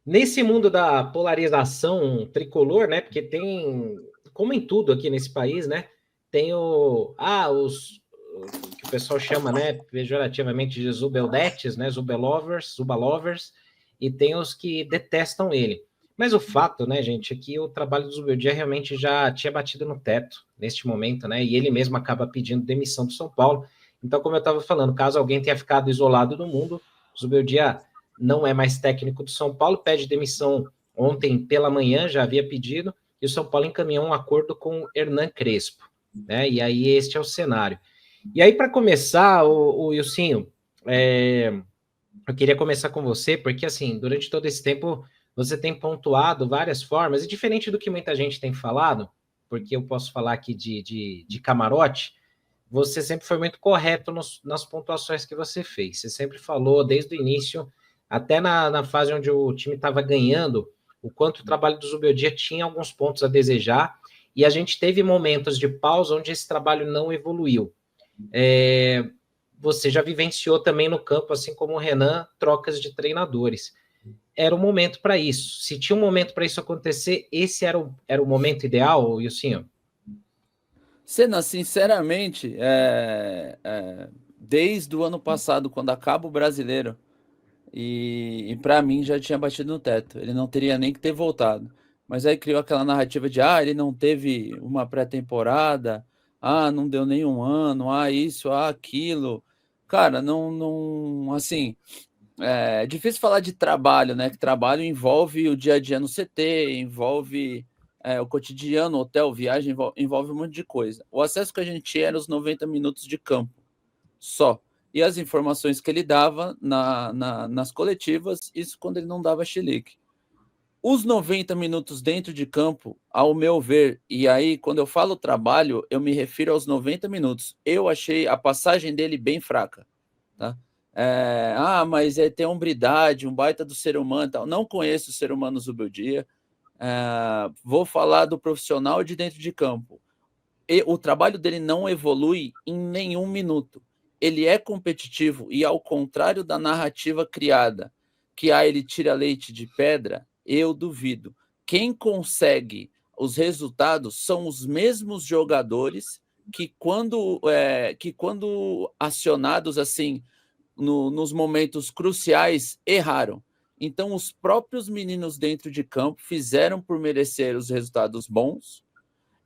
Nesse mundo da polarização tricolor, né? Porque tem, como em tudo aqui nesse país, né? Tem o que o pessoal chama, né, pejorativamente de Zubeldetes, né? Zubalovers, e tem os que detestam ele. Mas o fato, né, gente, é que o trabalho do Zubeldia realmente já tinha batido no teto neste momento, né? E ele mesmo acaba pedindo demissão do São Paulo. Então, como eu estava falando, caso alguém tenha ficado isolado do mundo, Zubeldia não é mais técnico do São Paulo, pede demissão ontem pela manhã, já havia pedido, e o São Paulo encaminhou um acordo com o Hernan Crespo, né? E aí este é o cenário. E aí, para começar, o Wilsinho, eu queria começar com você, porque assim, durante todo esse tempo você tem pontuado várias formas, e diferente do que muita gente tem falado, porque eu posso falar aqui de camarote, você sempre foi muito correto nas pontuações que você fez. Você sempre falou desde o início, até na fase onde o time estava ganhando, o quanto o trabalho do Zubeldia tinha alguns pontos a desejar, e a gente teve momentos de pausa onde esse trabalho não evoluiu. Você já vivenciou também no campo, assim como o Renan, trocas de treinadores. Era o momento para isso. Se tinha um momento para isso acontecer, esse era o momento ideal, Wilson? Senna, sinceramente, desde o ano passado, quando acaba o brasileiro, e para mim já tinha batido no teto. Ele não teria nem que ter voltado. Mas aí criou aquela narrativa de ele não teve uma pré-temporada, não deu nenhum ano, isso, aquilo. Cara, não, assim, é difícil falar de trabalho, né? Que trabalho envolve o dia a dia no CT, envolve o cotidiano, hotel, viagem, envolve um monte de coisa. O acesso que a gente tinha era os 90 minutos de campo, só. E as informações que ele dava nas coletivas, isso quando ele não dava chilique. Os 90 minutos dentro de campo, ao meu ver, e aí quando eu falo trabalho, eu me refiro aos 90 minutos. Eu achei a passagem dele bem fraca, tá? Mas tem hombridade, um baita do ser humano, tal. Não conheço o ser humano Zubeldia. Vou falar do profissional de dentro de campo. E o trabalho dele não evolui em nenhum minuto. Ele é competitivo e, ao contrário da narrativa criada, que ele tira leite de pedra, eu duvido. Quem consegue os resultados são os mesmos jogadores que quando acionados assim nos momentos cruciais, erraram. Então, os próprios meninos dentro de campo fizeram por merecer os resultados bons,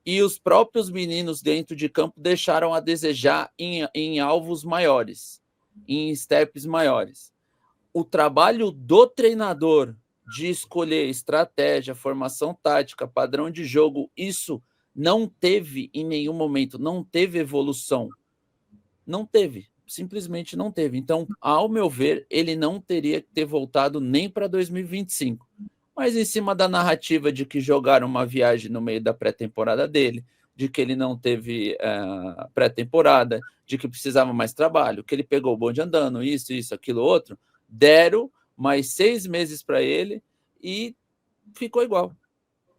e os próprios meninos dentro de campo deixaram a desejar em alvos maiores, em steps maiores. O trabalho do treinador de escolher estratégia, formação tática, padrão de jogo, isso não teve em nenhum momento, não teve evolução. Não teve, simplesmente não teve. Então, ao meu ver, ele não teria que ter voltado nem para 2025. Mas em cima da narrativa de que jogaram uma viagem no meio da pré-temporada dele, de que ele não teve pré-temporada, de que precisava mais trabalho, que ele pegou o bonde andando, isso, aquilo, outro, deram mais 6 meses para ele e ficou igual.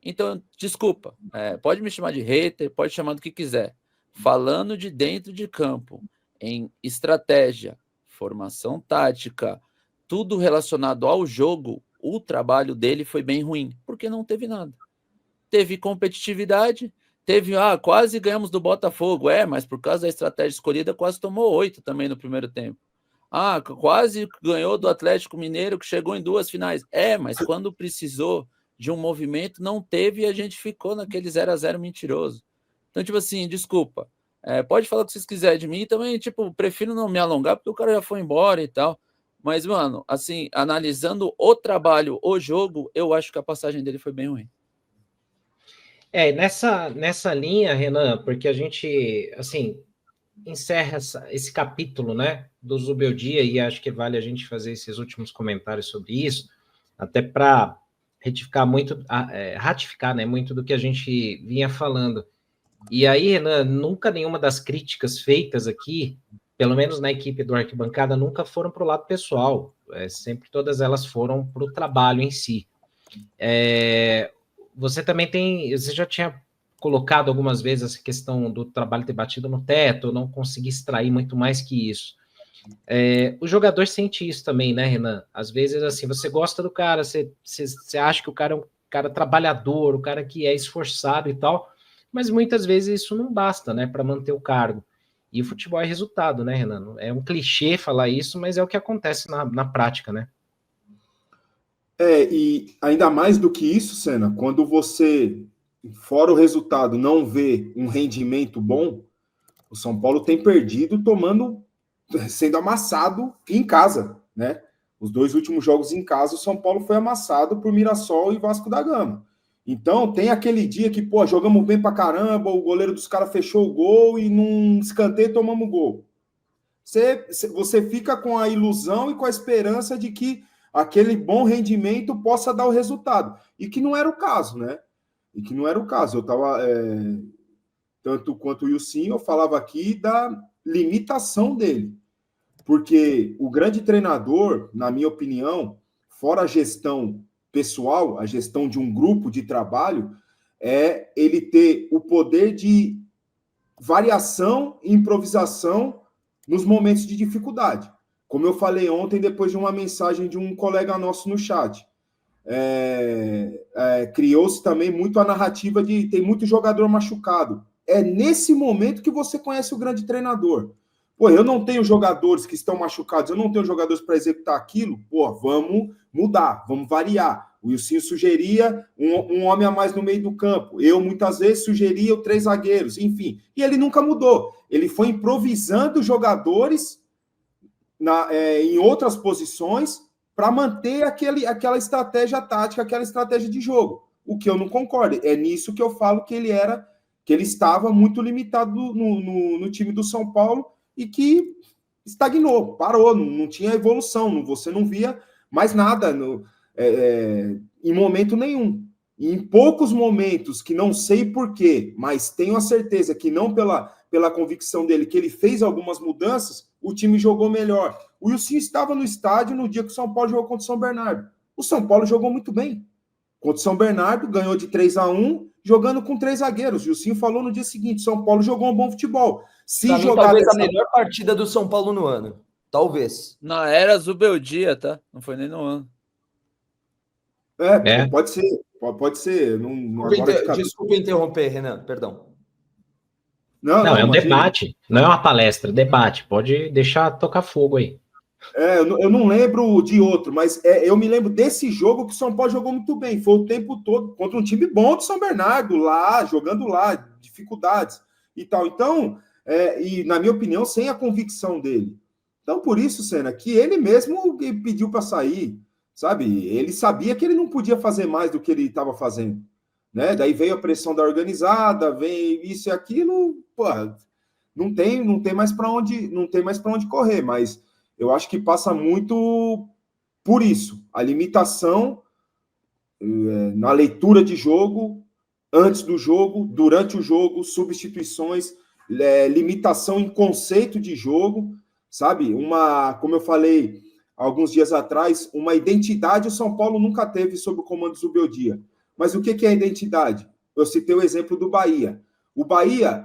Então, desculpa, pode me chamar de hater, pode chamar do que quiser. Falando de dentro de campo, em estratégia, formação tática, tudo relacionado ao jogo, o trabalho dele foi bem ruim, porque não teve nada. Teve competitividade, quase ganhamos do Botafogo, mas por causa da estratégia escolhida, quase tomou 8 também no primeiro tempo. Quase ganhou do Atlético Mineiro, que chegou em 2 finais. Mas quando precisou de um movimento, não teve e a gente ficou naquele 0-0 mentiroso. Então, tipo assim, desculpa. Pode falar o que vocês quiserem de mim, também, prefiro não me alongar, porque o cara já foi embora e tal. Mas, mano, assim, analisando o trabalho, o jogo, eu acho que a passagem dele foi bem ruim. Nessa linha, Renan, porque a gente, assim, encerra esse capítulo, né, do Zubeldia, e acho que vale a gente fazer esses últimos comentários sobre isso, até para ratificar, né, muito do que a gente vinha falando. E aí, Renan, nunca nenhuma das críticas feitas aqui, pelo menos na equipe do Arquibancada, nunca foram para o lado pessoal. Sempre todas elas foram para o trabalho em si. Você já tinha colocado algumas vezes essa questão do trabalho ter batido no teto, não conseguir extrair muito mais que isso. O jogador sente isso também, né, Renan? Às vezes, assim, você gosta do cara, você acha que o cara é um cara trabalhador, o cara que é esforçado e tal, mas muitas vezes isso não basta, né, para manter o cargo. E o futebol é resultado, né, Renan? É um clichê falar isso, mas é o que acontece na prática, né? E ainda mais do que isso, Senna, quando você, fora o resultado, não vê um rendimento bom, o São Paulo tem perdido sendo amassado em casa, né? Os 2 últimos jogos em casa, o São Paulo foi amassado por Mirassol e Vasco da Gama. Então, tem aquele dia que, pô, jogamos bem pra caramba, o goleiro dos caras fechou o gol e num escanteio tomamos gol. Você fica com a ilusão e com a esperança de que aquele bom rendimento possa dar o resultado. E que não era o caso, né? E que não era o caso. Eu estava, tanto quanto o Ilcinho, eu falava aqui da limitação dele. Porque o grande treinador, na minha opinião, fora a gestão pessoal, a gestão de um grupo de trabalho, é ele ter o poder de variação e improvisação nos momentos de dificuldade. Como eu falei ontem, depois de uma mensagem de um colega nosso no chat, criou-se também muito a narrativa de tem muito jogador machucado. É nesse momento que você conhece o grande treinador. Pô, eu não tenho jogadores que estão machucados, eu não tenho jogadores para executar aquilo. Pô, vamos mudar, vamos variar. O Wilson sugeria um homem a mais no meio do campo. Eu, muitas vezes, sugeria o 3 zagueiros, enfim. E ele nunca mudou. Ele foi improvisando jogadores em outras posições para manter aquela estratégia tática, aquela estratégia de jogo. O que eu não concordo. É nisso que eu falo que ele estava muito limitado no time do São Paulo e que estagnou, parou, não tinha evolução, você não via mais nada em momento nenhum. E em poucos momentos, que não sei porquê, mas tenho a certeza que não pela convicção dele, que ele fez algumas mudanças, o time jogou melhor. O Wilson estava no estádio no dia que o São Paulo jogou contra o São Bernardo. O São Paulo jogou muito bem. Contra o São Bernardo, ganhou de 3-1, jogando com 3 zagueiros. O Wilson falou no dia seguinte, São Paulo jogou um bom futebol. Talvez a melhor partida do São Paulo no ano. Talvez. Na era Zubeldia, tá? Não foi nem no ano. Pode ser. Pode ser. Desculpa interromper, Renan, perdão. Não, é um debate, não é uma palestra, debate. Pode deixar tocar fogo aí. Eu não lembro de outro, mas eu me lembro desse jogo que o São Paulo jogou muito bem. Foi o tempo todo contra um time bom do São Bernardo, lá, jogando lá, dificuldades e tal. Então, e na minha opinião, sem a convicção dele. Então, por isso, Senna, que ele mesmo pediu para sair, sabe? Ele sabia que ele não podia fazer mais do que ele estava fazendo. Né? Daí veio a pressão da organizada, vem isso e aquilo, pô, não tem mais para onde correr, mas eu acho que passa muito por isso, a limitação na leitura de jogo, antes do jogo, durante o jogo, substituições, limitação em conceito de jogo, sabe? Como eu falei alguns dias atrás, uma identidade o São Paulo nunca teve sob o comando do Zubeldia. Mas o que é identidade? Eu citei o exemplo do Bahia. O Bahia,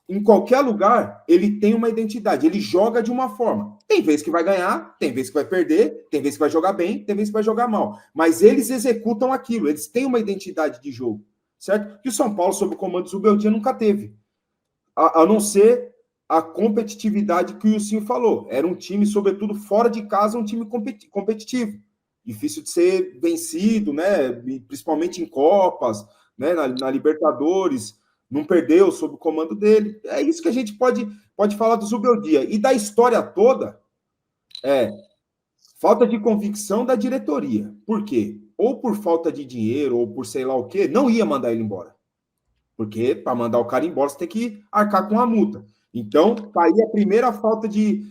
em qualquer lugar, ele tem uma identidade. Ele joga de uma forma. Tem vezes que vai ganhar, tem vezes que vai perder, tem vezes que vai jogar bem, tem vezes que vai jogar mal. Mas eles executam aquilo. Eles têm uma identidade de jogo. Certo? Que o São Paulo, sob o comando do Zubeldia, nunca teve. A não ser a competitividade que o Wilson falou. Era um time, sobretudo fora de casa, um time competitivo. Difícil de ser vencido, né? Principalmente em Copas, né? Na Libertadores, não perdeu sob o comando dele. É isso que a gente pode falar do Zubeldia. E da história toda, falta de convicção da diretoria. Por quê? Ou por falta de dinheiro, ou por sei lá o quê, não ia mandar ele embora. Porque para mandar o cara embora, você tem que arcar com a multa. Então, tá aí a primeira falta de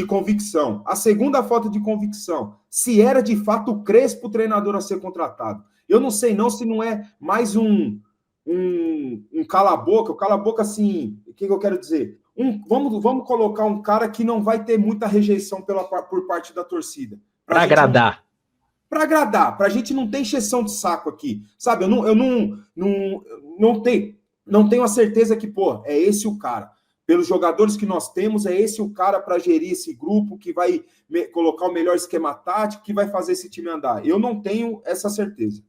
convicção. A segunda falta de convicção, se era de fato o Crespo o treinador a ser contratado. Eu não sei não se não é mais um cala-boca. O cala-boca, assim, o que eu quero dizer? Vamos colocar um cara que não vai ter muita rejeição por parte da torcida. Para agradar. Para agradar, para a gente não ter encheção de saco aqui. Sabe, eu não tenho a certeza que, pô, é esse o cara. pelos jogadores que nós temos, é esse o cara para gerir esse grupo, que vai colocar o melhor esquema tático, que vai fazer esse time andar? Eu não tenho essa certeza.